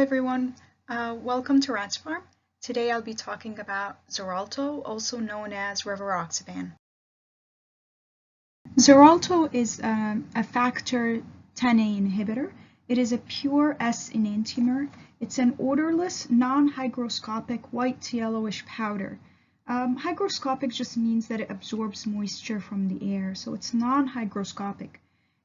everyone, welcome to Rats Farm. Today I'll be talking about Xarelto, also known as rivaroxaban. Xarelto is a factor Xa inhibitor. It is a pure S enantiomer. It's an odorless, non-hygroscopic white to yellowish powder. Hygroscopic just means that it absorbs moisture from the air, so it's non-hygroscopic.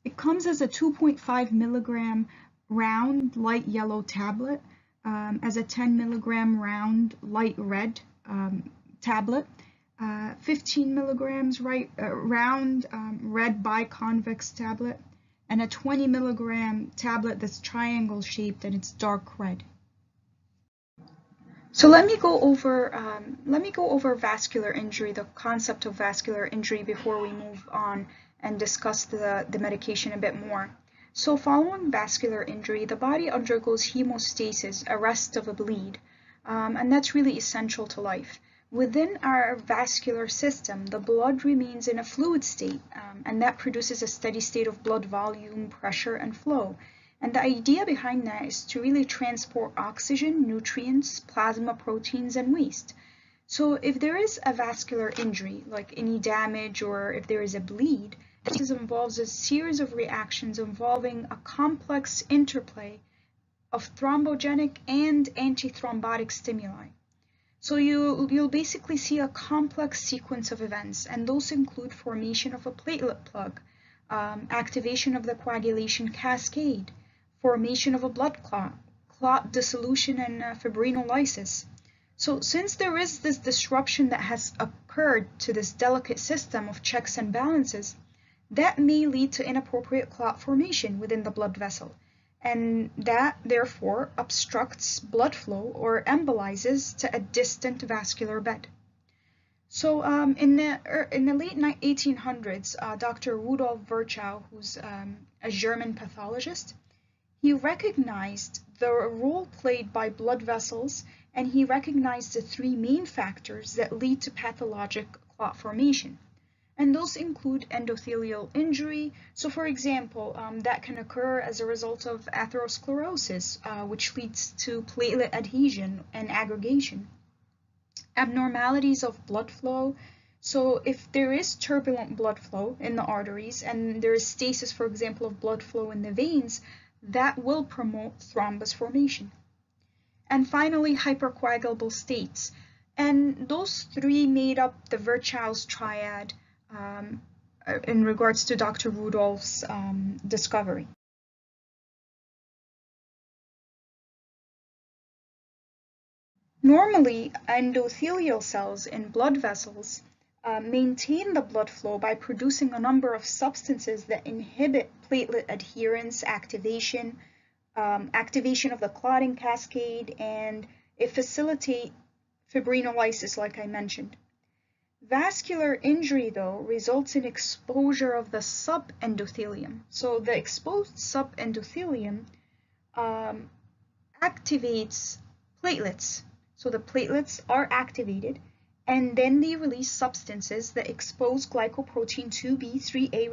It comes as a 2.5 milligram round light yellow tablet, as a 10 milligram round light red tablet, 15 milligrams round red biconvex tablet, and a 20 milligram tablet that's triangle shaped and it's dark red. So let me go over vascular injury, the concept of vascular injury, before we move on and discuss the medication a bit more. So following vascular injury, the body undergoes hemostasis, arrest of a bleed, and that's really essential to life. Within our vascular system, the blood remains in a fluid state, and that produces a steady state of blood volume, pressure, and flow. And the idea behind that is to really transport oxygen, nutrients, plasma proteins, and waste. So if there is a vascular injury, like any damage or if there is a bleed, this involves a series of reactions involving a complex interplay of thrombogenic and antithrombotic stimuli. So you'll basically see a complex sequence of events, and those include formation of a platelet plug, activation of the coagulation cascade, formation of a blood clot dissolution, and fibrinolysis. So since there is this disruption that has occurred to this delicate system of checks and balances, that may lead to inappropriate clot formation within the blood vessel, and that therefore obstructs blood flow or embolizes to a distant vascular bed. So in the late 1800s, Dr. Rudolf Virchow, who's a German pathologist, he recognized the role played by blood vessels, and he recognized the three main factors that lead to pathologic clot formation. And those include endothelial injury. So for example, that can occur as a result of atherosclerosis, which leads to platelet adhesion and aggregation. Abnormalities of blood flow. So if there is turbulent blood flow in the arteries and there is stasis, for example, of blood flow in the veins, that will promote thrombus formation. And finally, hypercoagulable states. And those three made up the Virchow's triad in regards to Dr. Rudolph's discovery. Normally, endothelial cells in blood vessels maintain the blood flow by producing a number of substances that inhibit platelet adherence, activation of the clotting cascade, and it facilitates fibrinolysis, like I mentioned. Vascular injury, though, results in exposure of the subendothelium. So the exposed subendothelium activates platelets. So the platelets are activated, and then they release substances that expose glycoprotein 2b3a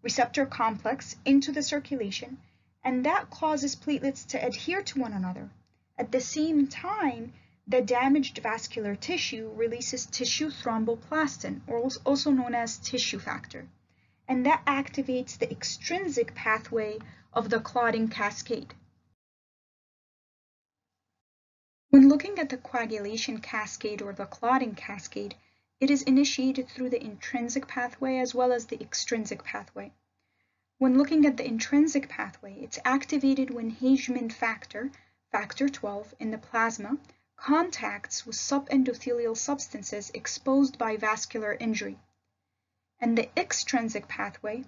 receptor complex into the circulation, and that causes platelets to adhere to one another. At the same time, the damaged vascular tissue releases tissue thromboplastin, or also known as tissue factor, and that activates the extrinsic pathway of the clotting cascade. When looking at the coagulation cascade or the clotting cascade, it is initiated through the intrinsic pathway as well as the extrinsic pathway. When looking at the intrinsic pathway, it's activated when Hageman factor, factor 12, in the plasma contacts with subendothelial substances exposed by vascular injury. And the extrinsic pathway,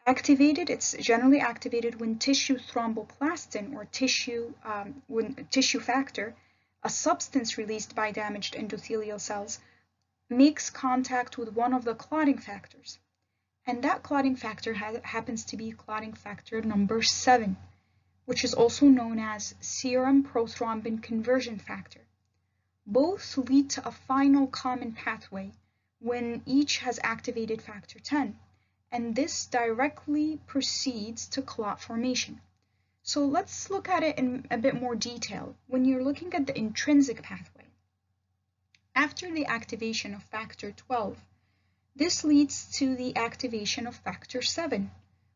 it's generally activated when tissue thromboplastin or tissue factor, a substance released by damaged endothelial cells, makes contact with one of the clotting factors. And that clotting factor happens to be clotting factor number 7, which is also known as serum prothrombin conversion factor. Both lead to a final common pathway when each has activated factor 10, and this directly proceeds to clot formation. So let's look at it in a bit more detail. When you're looking at the intrinsic pathway, after the activation of factor 12, this leads to the activation of factor 7,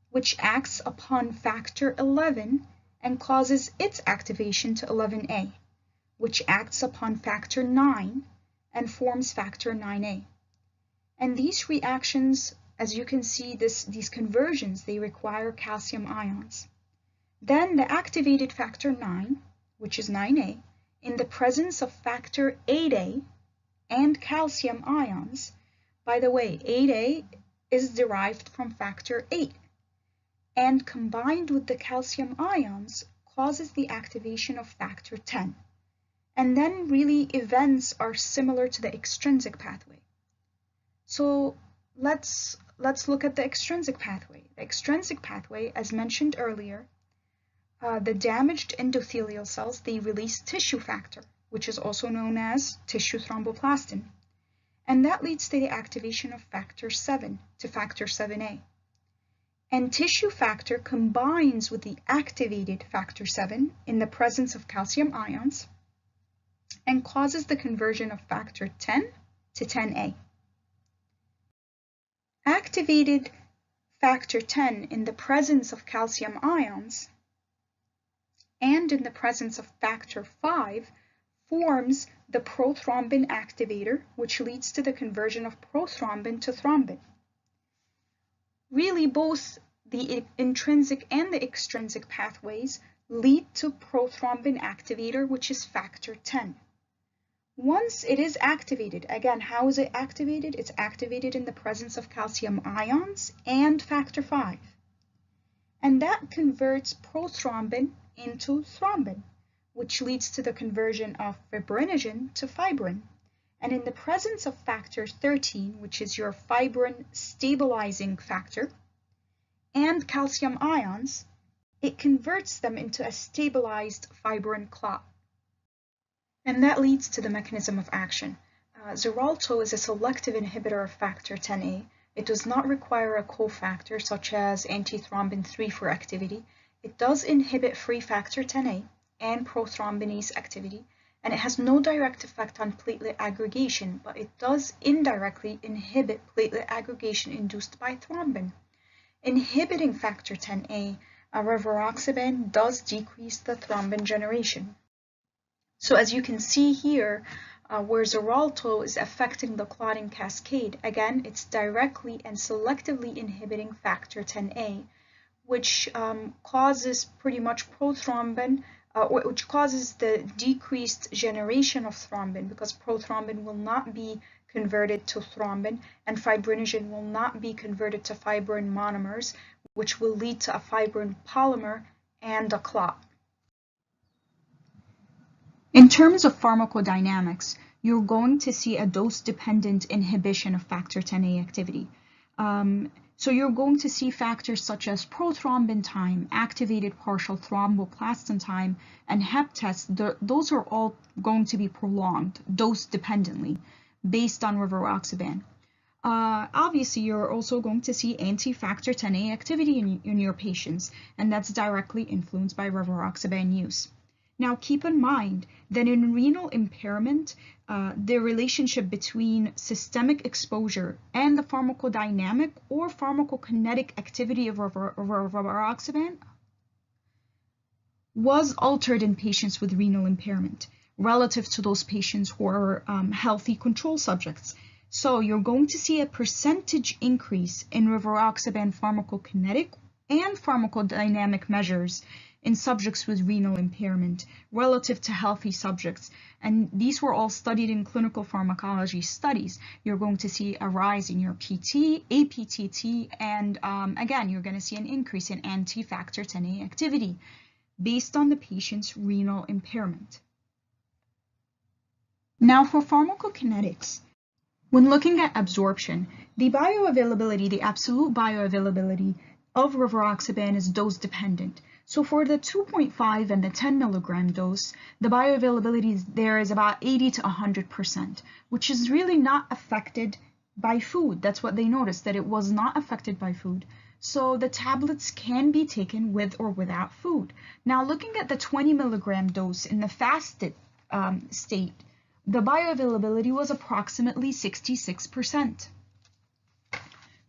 which acts upon factor 11 and causes its activation to 11A, which acts upon factor 9 and forms factor 9A. And these reactions, as you can see, these conversions, they require calcium ions. Then the activated factor 9, which is 9A, in the presence of factor 8A and calcium ions. By the way, 8A is derived from factor 8, and combined with the calcium ions causes the activation of factor 10. And then really events are similar to the extrinsic pathway. So let's look at the extrinsic pathway. The extrinsic pathway, as mentioned earlier, the damaged endothelial cells, they release tissue factor, which is also known as tissue thromboplastin. And that leads to the activation of factor 7 to factor 7A. And tissue factor combines with the activated factor 7 in the presence of calcium ions and causes the conversion of factor 10 to 10A. Activated factor 10 in the presence of calcium ions and in the presence of factor 5 forms the prothrombin activator, which leads to the conversion of prothrombin to thrombin. Really, both the intrinsic and the extrinsic pathways lead to prothrombin activator, which is factor 10. Once it is activated, again, how is it activated? It's activated in the presence of calcium ions and factor 5. And that converts prothrombin into thrombin, which leads to the conversion of fibrinogen to fibrin. And in the presence of factor 13, which is your fibrin stabilizing factor, and calcium ions, it converts them into a stabilized fibrin clot. And that leads to the mechanism of action. Xarelto is a selective inhibitor of factor 10A. It does not require a cofactor such as antithrombin 3 for activity. It does inhibit free factor 10A and prothrombinase activity, and it has no direct effect on platelet aggregation, but it does indirectly inhibit platelet aggregation induced by thrombin. Inhibiting factor 10A, rivaroxaban does decrease the thrombin generation. So as you can see here, where Xarelto is affecting the clotting cascade, again, it's directly and selectively inhibiting factor 10A, which causes pretty much prothrombin, which causes the decreased generation of thrombin, because prothrombin will not be converted to thrombin and fibrinogen will not be converted to fibrin monomers, which will lead to a fibrin polymer and a clot. In terms of pharmacodynamics, you're going to see a dose-dependent inhibition of factor 10A activity. So you're going to see factors such as prothrombin time, activated partial thromboplastin time, and Hep test. Those are all going to be prolonged dose-dependently based on rivaroxaban. Obviously, you're also going to see anti-factor 10A activity in your patients, and that's directly influenced by rivaroxaban use. Now, keep in mind that in renal impairment, the relationship between systemic exposure and the pharmacodynamic or pharmacokinetic activity of rivaroxaban was altered in patients with renal impairment relative to those patients who are healthy control subjects. So you're going to see a percentage increase in rivaroxaban pharmacokinetic and pharmacodynamic measures in subjects with renal impairment relative to healthy subjects. And these were all studied in clinical pharmacology studies. You're going to see a rise in your PT, APTT, and again, you're going to see an increase in anti-factor 10A activity based on the patient's renal impairment. Now for pharmacokinetics, when looking at absorption, the bioavailability, the absolute bioavailability of rivaroxaban is dose dependent. So for the 2.5 and the 10 milligram dose, the bioavailability there is about 80 to 100%, which is really not affected by food. That's what they noticed, that it was not affected by food. So the tablets can be taken with or without food. Now looking at the 20 milligram dose in the fasted state, the bioavailability was approximately 66%.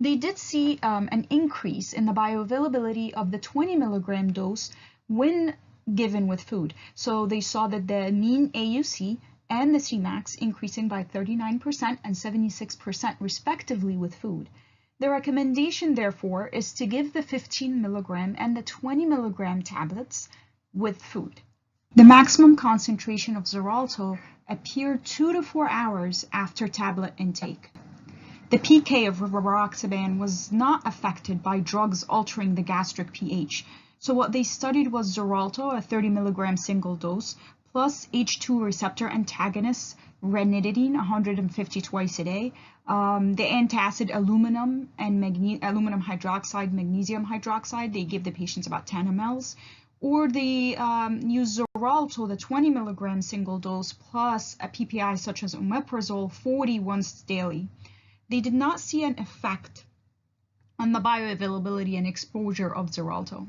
They did see an increase in the bioavailability of the 20 milligram dose when given with food. So they saw that the mean AUC and the Cmax increasing by 39% and 76% respectively with food. The recommendation, therefore, is to give the 15 milligram and the 20 milligram tablets with food. The maximum concentration of Xarelto appeared 2 to 4 hours after tablet intake. The pK of rivaroxaban was not affected by drugs altering the gastric pH. So what they studied was Xarelto, a 30 milligram single dose, plus H2 receptor antagonists, ranitidine, 150 twice a day, the antacid aluminum and aluminum hydroxide, magnesium hydroxide, they give the patients about 10 mLs, or they use Xarelto, the 20 milligram single dose, plus a PPI such as omeprazole, 40 once daily. They did not see an effect on the bioavailability and exposure of Xarelto.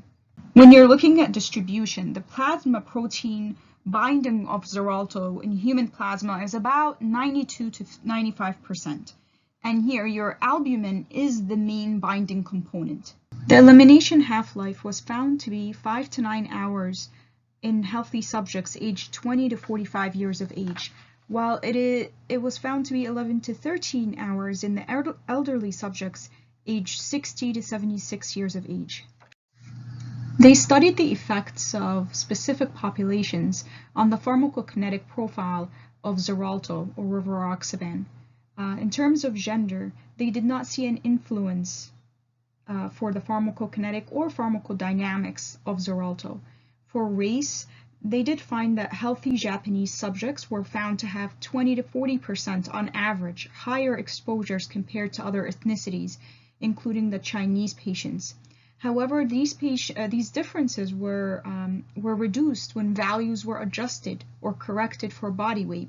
When you're looking at distribution, the plasma protein binding of Xarelto in human plasma is about 92 to 95%. And here your albumin is the main binding component. The elimination half-life was found to be 5 to 9 hours in healthy subjects aged 20 to 45 years of age, while it was found to be 11 to 13 hours in the elderly subjects aged 60 to 76 years of age. They studied the effects of specific populations on the pharmacokinetic profile of Xarelto or rivaroxaban. In terms of gender, they did not see an influence for the pharmacokinetic or pharmacodynamics of Xarelto. For race, they did find that healthy Japanese subjects were found to have 20 to 40% on average higher exposures compared to other ethnicities, including the Chinese patients. However, these differences were reduced when values were adjusted or corrected for body weight.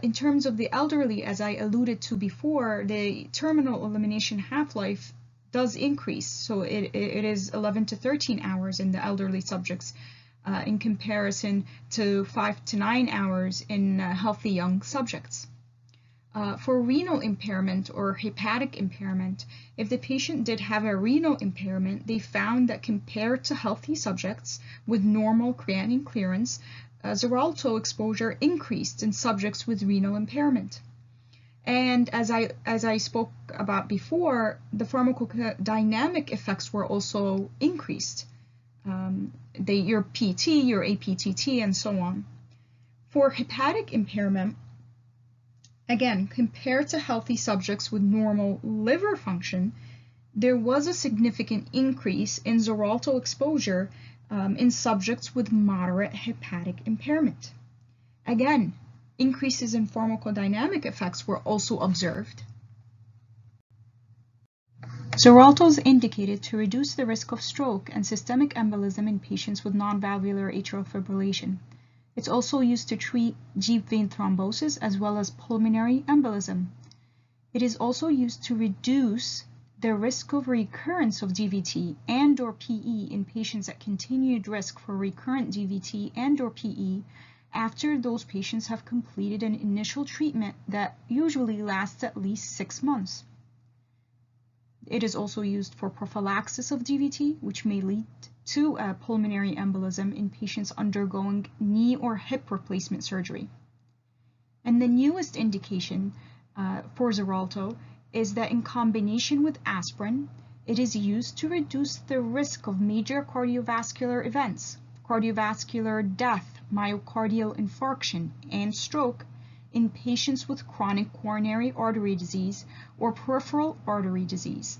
In terms of the elderly, as I alluded to before, the terminal elimination half-life does increase, so it is 11 to 13 hours in the elderly subjects, in comparison to 5 to 9 hours in healthy young subjects. For renal impairment or hepatic impairment, if the patient did have a renal impairment, they found that compared to healthy subjects with normal creatinine clearance, Xarelto exposure increased in subjects with renal impairment. And as I spoke about before, the pharmacodynamic effects were also increased. Your PT, your APTT, and so on. For hepatic impairment, again, compared to healthy subjects with normal liver function, there was a significant increase in Xarelto exposure in subjects with moderate hepatic impairment. Again, increases in pharmacodynamic effects were also observed. Xarelto is indicated to reduce the risk of stroke and systemic embolism in patients with non-valvular atrial fibrillation. It's also used to treat deep vein thrombosis as well as pulmonary embolism. It is also used to reduce the risk of recurrence of DVT and/or PE in patients at continued risk for recurrent DVT and/or PE after those patients have completed an initial treatment that usually lasts at least 6 months. It is also used for prophylaxis of DVT, which may lead to a pulmonary embolism in patients undergoing knee or hip replacement surgery. And the newest indication for Xarelto is that in combination with aspirin, it is used to reduce the risk of major cardiovascular events, cardiovascular death, myocardial infarction, and stroke in patients with chronic coronary artery disease or peripheral artery disease.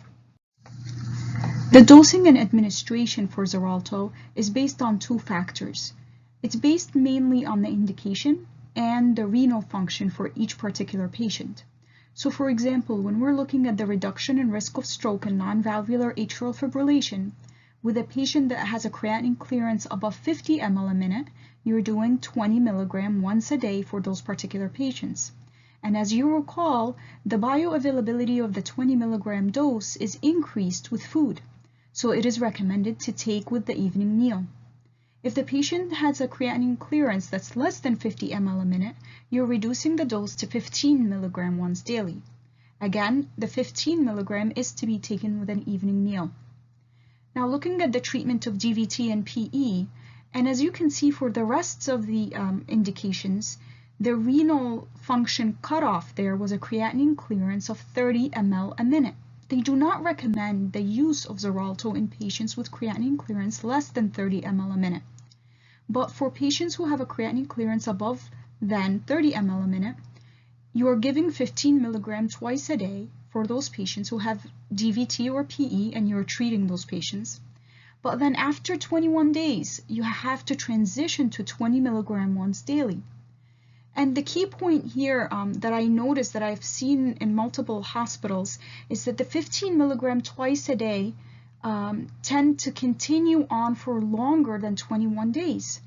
The dosing and administration for Xarelto is based on 2 factors. It's based mainly on the indication and the renal function for each particular patient. So for example, when we're looking at the reduction in risk of stroke and non-valvular atrial fibrillation, with a patient that has a creatinine clearance above 50 ml a minute, you're doing 20 milligram once a day for those particular patients. And as you recall, the bioavailability of the 20 milligram dose is increased with food, so it is recommended to take with the evening meal. If the patient has a creatinine clearance that's less than 50 ml a minute, you're reducing the dose to 15 milligram once daily. Again, the 15 milligram is to be taken with an evening meal. Now looking at the treatment of DVT and PE, and as you can see for the rest of the indications, the renal function cutoff there was a creatinine clearance of 30 ml a minute. They do not recommend the use of Xarelto in patients with creatinine clearance less than 30 ml a minute. But for patients who have a creatinine clearance above than 30 ml a minute, you are giving 15 milligrams twice a day for those patients who have DVT or PE, and you're treating those patients. But then after 21 days, you have to transition to 20 milligram once daily. And the key point here that I noticed that I've seen in multiple hospitals is that the 15 milligram twice a day tend to continue on for longer than 21 days.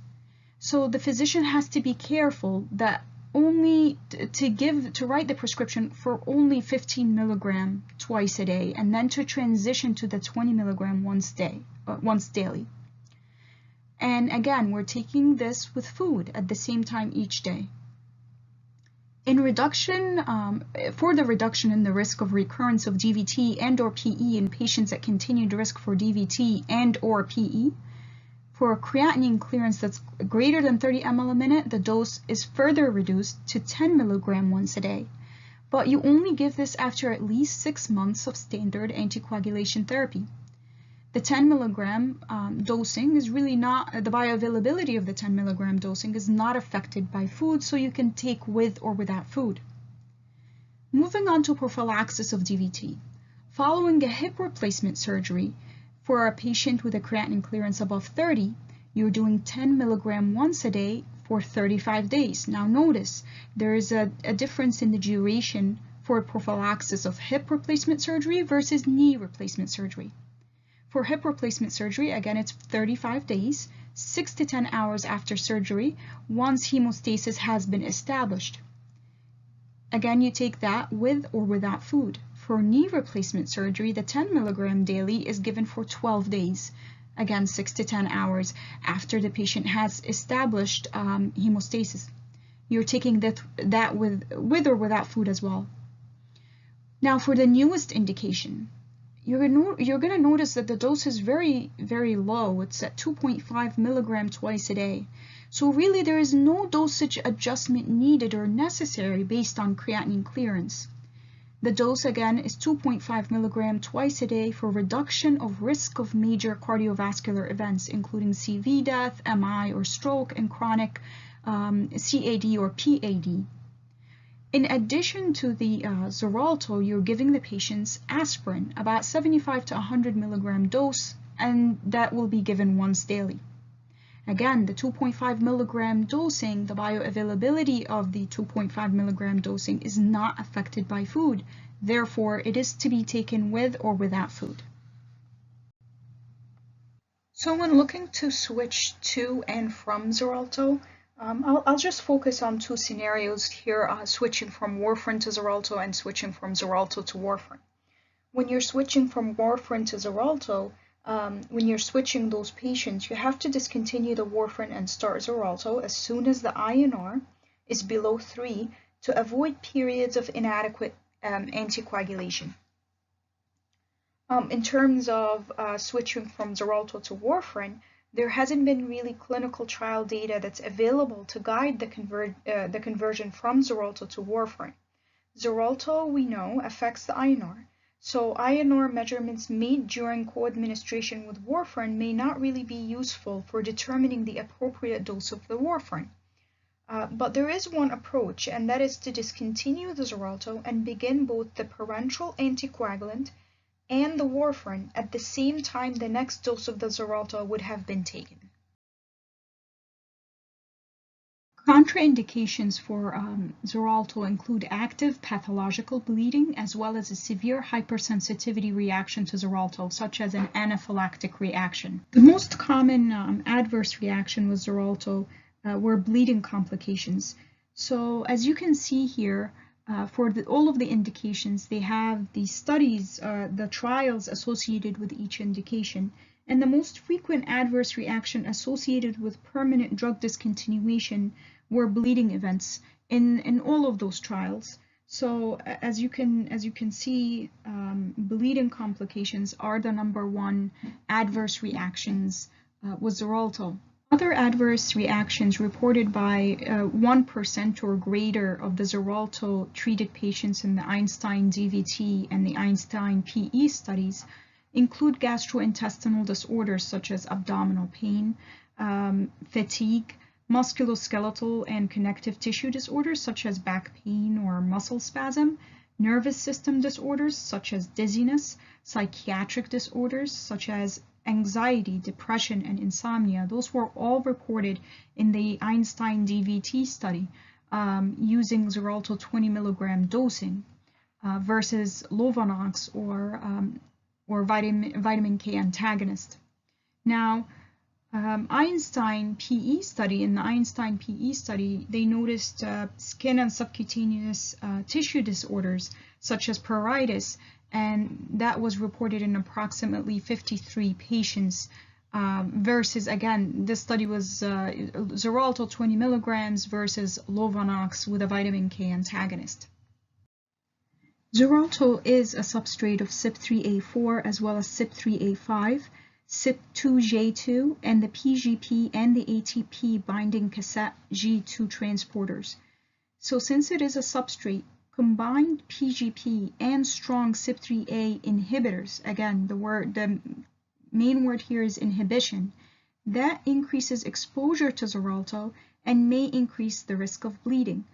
So the physician has to be careful that only to write the prescription for only 15 milligram twice a day, and then to transition to the 20 milligram once daily. And again, we're taking this with food at the same time each day. For the reduction in the risk of recurrence of DVT and or PE in patients at continued risk for DVT and or PE, for a creatinine clearance that's greater than 30 ml a minute, the dose is further reduced to 10 milligram once a day. But you only give this after at least 6 months of standard anticoagulation therapy. The 10 milligram dosing is really not, the bioavailability of the 10 milligram dosing is not affected by food, so you can take with or without food. Moving on to prophylaxis of DVT. Following a hip replacement surgery, for a patient with a creatinine clearance above 30, you're doing 10 milligram once a day for 35 days. Now notice, there is a difference in the duration for prophylaxis of hip replacement surgery versus knee replacement surgery. For hip replacement surgery, again, it's 35 days, 6 to 10 hours after surgery, once hemostasis has been established. Again, you take that with or without food. For knee replacement surgery, the 10 milligram daily is given for 12 days, again, 6 to 10 hours after the patient has established hemostasis. You're taking that with or without food as well. Now, for the newest indication, you're going to notice that the dose is very, very low. It's at 2.5 milligram twice a day. So really, there is no dosage adjustment needed or necessary based on creatinine clearance. The dose, again, is 2.5 milligram twice a day for reduction of risk of major cardiovascular events, including CV death, MI or stroke, and chronic CAD or PAD. In addition to the Xarelto, you're giving the patients aspirin, about 75 to 100 milligram dose, and that will be given once daily. Again, the 2.5 milligram dosing, the bioavailability of the 2.5 milligram dosing is not affected by food. Therefore, it is to be taken with or without food. So when looking to switch to and from Xarelto, I'll just focus on 2 scenarios here, switching from warfarin to Xarelto and switching from Xarelto to warfarin. When you're switching from warfarin to Xarelto, when you're switching those patients, you have to discontinue the warfarin and start Xarelto as soon as the INR is below 3 to avoid periods of inadequate anticoagulation. In terms of switching from Xarelto to warfarin, there hasn't been really clinical trial data that's available to guide the conversion from Xarelto to warfarin. Xarelto, we know, affects the INR. So INR measurements made during co-administration with warfarin may not really be useful for determining the appropriate dose of the warfarin. But there is one approach, and that is to discontinue the Xarelto and begin both the parenteral anticoagulant and the warfarin at the same time the next dose of the Xarelto would have been taken. Contraindications for Xarelto include active pathological bleeding as well as a severe hypersensitivity reaction to Xarelto, such as an anaphylactic reaction. The most common adverse reaction with Xarelto were bleeding complications. So as you can see here, for all of the indications, they have the studies, the trials associated with each indication. And the most frequent adverse reaction associated with permanent drug discontinuation were bleeding events in all of those trials. So as you can see, bleeding complications are the #1 adverse reactions with Xarelto. Other adverse reactions reported by 1% or greater of the Xarelto treated patients in the Einstein DVT and the Einstein PE studies include gastrointestinal disorders such as abdominal pain, fatigue, musculoskeletal and connective tissue disorders such as back pain or muscle spasm, nervous system disorders such as dizziness, psychiatric disorders such as anxiety, depression, and insomnia. Those were all reported in the Einstein DVT study using Xarelto 20 milligram dosing versus Lovenox or vitamin K antagonist. Now, Einstein PE study, in the Einstein PE study, they noticed skin and subcutaneous tissue disorders such as pruritus, and that was reported in approximately 53 patients versus, again, this study was Xarelto 20 milligrams versus Lovenox with a vitamin K antagonist. Xarelto is a substrate of CYP3A4 as well as CYP3A5, CYP2J2, and the PGP and the ATP binding cassette G2 transporters. So since it is a substrate, combined PGP and strong CYP3A inhibitors, again, the main word here is inhibition, that increases exposure to Xarelto and may increase the risk of bleeding.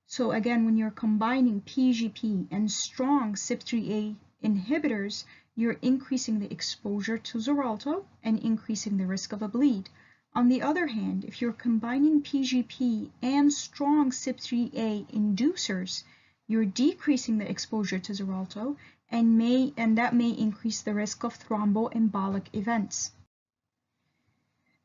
So again, when you're combining PGP and strong CYP3A inhibitors, you're increasing the exposure to Xarelto and increasing the risk of a bleed. On the other hand, if you're combining PGP and strong CYP3A inducers, you're decreasing the exposure to Xarelto and that may increase the risk of thromboembolic events.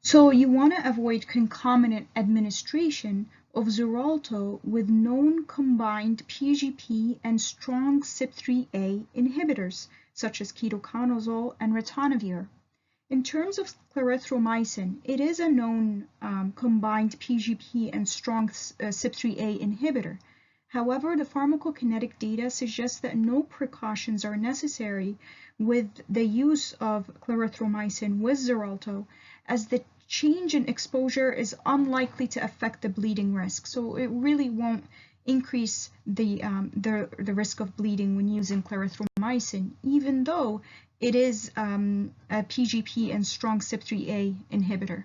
So you want to avoid concomitant administration of Xarelto with known combined PGP and strong CYP3A inhibitors, such as ketoconazole and ritonavir. In terms of clarithromycin, it is a known combined PGP and strong CYP3A inhibitor. However, the pharmacokinetic data suggests that no precautions are necessary with the use of clarithromycin with Xarelto, as the change in exposure is unlikely to affect the bleeding risk. So it really won't increase the risk of bleeding when using clarithromycin, even though it is a PGP and strong CYP3A inhibitor.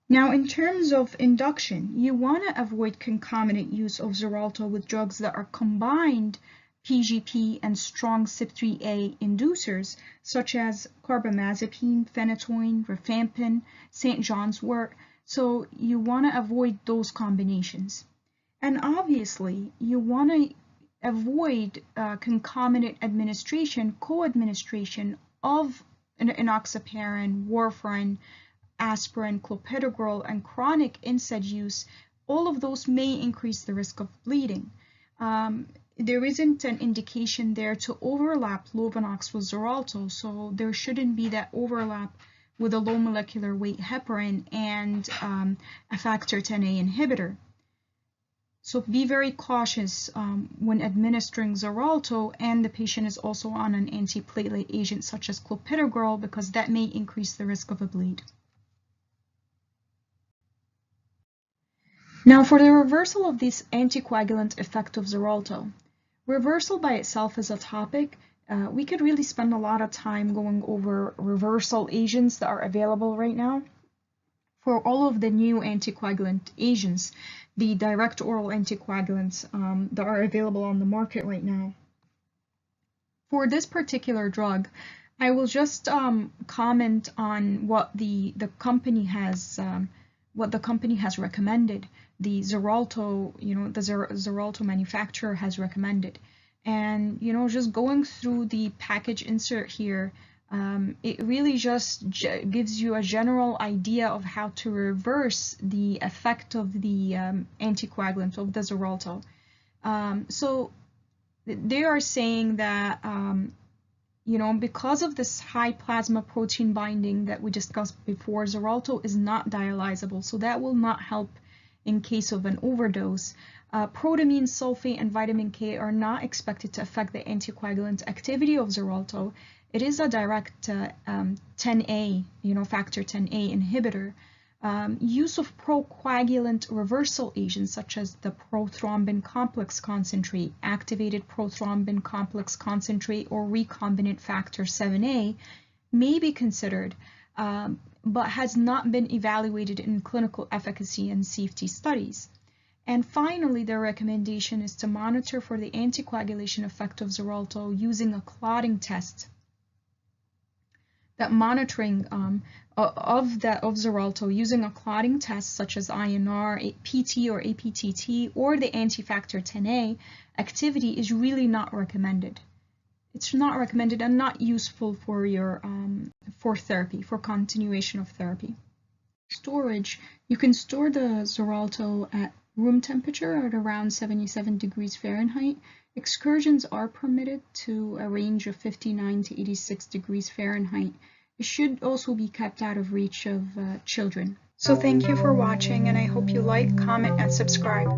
Now, in terms of induction, you want to avoid concomitant use of Xarelto with drugs that are combined PGP and strong CYP3A inducers, such as carbamazepine, phenytoin, rifampin, St. John's wort. So you want to avoid those combinations. And obviously, you want to avoid concomitant administration, co-administration of enoxaparin, warfarin, aspirin, clopidogrel, and chronic NSAID use. All of those may increase the risk of bleeding. There isn't an indication there to overlap Lovenox with Xarelto, so there shouldn't be that overlap with a low molecular weight heparin and a factor Xa inhibitor. So be very cautious when administering Xarelto, and the patient is also on an antiplatelet agent such as clopidogrel, because that may increase the risk of a bleed. Now, for the reversal of this anticoagulant effect of Xarelto, reversal by itself is a topic. We could really spend a lot of time going over reversal agents that are available right now. For all of the new anticoagulant agents, the direct oral anticoagulants that are available on the market right now. For this particular drug, I will just comment on what the company has recommended. The Xarelto, the Xarelto manufacturer has recommended. And, just going through the package insert here, it really just gives you a general idea of how to reverse the effect of the anticoagulant of the Xarelto. So they are saying that because of this high plasma protein binding that we discussed before, Xarelto is not dialysable, so that will not help in case of an overdose. Protamine, sulfate, and vitamin K are not expected to affect the anticoagulant activity of Xarelto. It is a direct 10A, factor 10A inhibitor. Use of procoagulant reversal agents such as the prothrombin complex concentrate, activated prothrombin complex concentrate, or recombinant factor 7A may be considered, but has not been evaluated in clinical efficacy and safety studies. And finally, their recommendation is to monitor for the anticoagulation effect of Xarelto using a clotting test. That monitoring of Xarelto using a clotting test such as INR, PT or APTT, or the anti-factor 10A activity is really not recommended. It's not recommended and not useful for your for therapy, for continuation of therapy. Storage, you can store the Xarelto at room temperature at around 77 degrees Fahrenheit. Excursions are permitted to a range of 59 to 86 degrees Fahrenheit. It should also be kept out of reach of children. So thank you for watching, and I hope you like, comment, and subscribe.